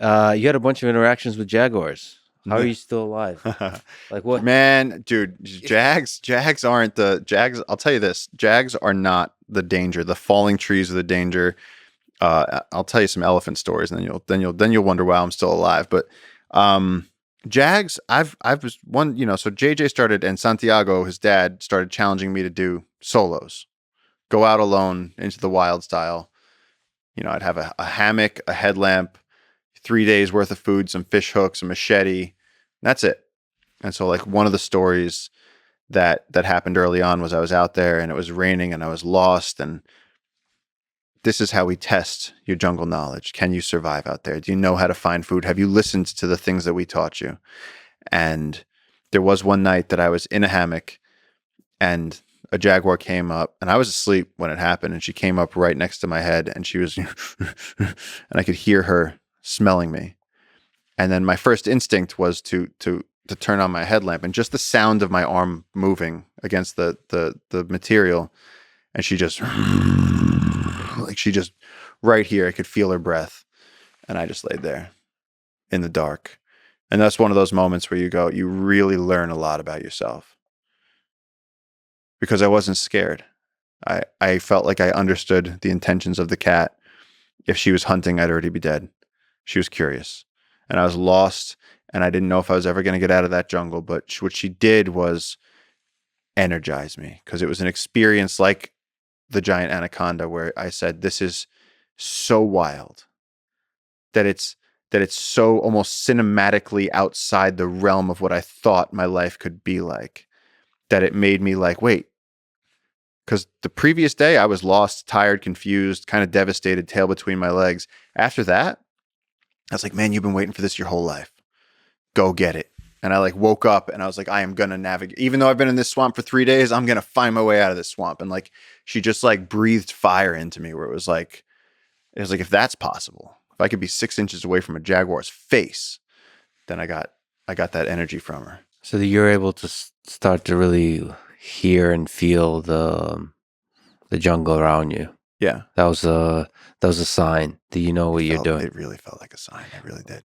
You had a bunch of interactions with jaguars. How are Yeah. you still alive? Like what? Man, dude, Jags aren't the Jags. I'll tell you this: Jags are not the danger. The falling trees are the danger. I'll tell you some elephant stories, and then you'll wonder why I'm still alive. But um, Jags, I've was one, So JJ started, and Santiago, his dad, started challenging me to do solos, go out alone into the wild style. I'd have a hammock, a headlamp, 3 days worth of food, some fish hooks, a machete. That's it. And so, like, one of the stories that happened early on was I was out there and it was raining and I was lost. And this is how we test your jungle knowledge. Can you survive out there? Do you know how to find food? Have you listened to the things that we taught you? And there was one night that I was in a hammock and a jaguar came up, and I was asleep when it happened, and she came up right next to my head, and she was and I could hear her smelling me. And then my first instinct was to turn on my headlamp, and just the sound of my arm moving against the material, and she just like she just right here, I could feel her breath, and I just laid there in the dark. And that's one of those moments where you really learn a lot about yourself, because I wasn't scared. I felt like I understood the intentions of the cat. If she was hunting, I'd already be dead. She was curious. And I was lost, and I didn't know if I was ever going to get out of that jungle. But what she did was energize me, because it was an experience like the giant anaconda, where I said, this is so wild that it's so almost cinematically outside the realm of what I thought my life could be like, that it made me like, wait, because the previous day I was lost, tired, confused, kind of devastated, tail between my legs. After that, I was like, man, you've been waiting for this your whole life. Go get it. And I like woke up and I was like, I am going to navigate. Even though I've been in this swamp for 3 days, I'm going to find my way out of this swamp. And like, she just like breathed fire into me, where it was like, if that's possible, if I could be 6 inches away from a jaguar's face, then I got that energy from her. So that you're able to start to really hear and feel the jungle around you. Yeah. That was a sign that you know what you're doing. It really felt like a sign. It really did.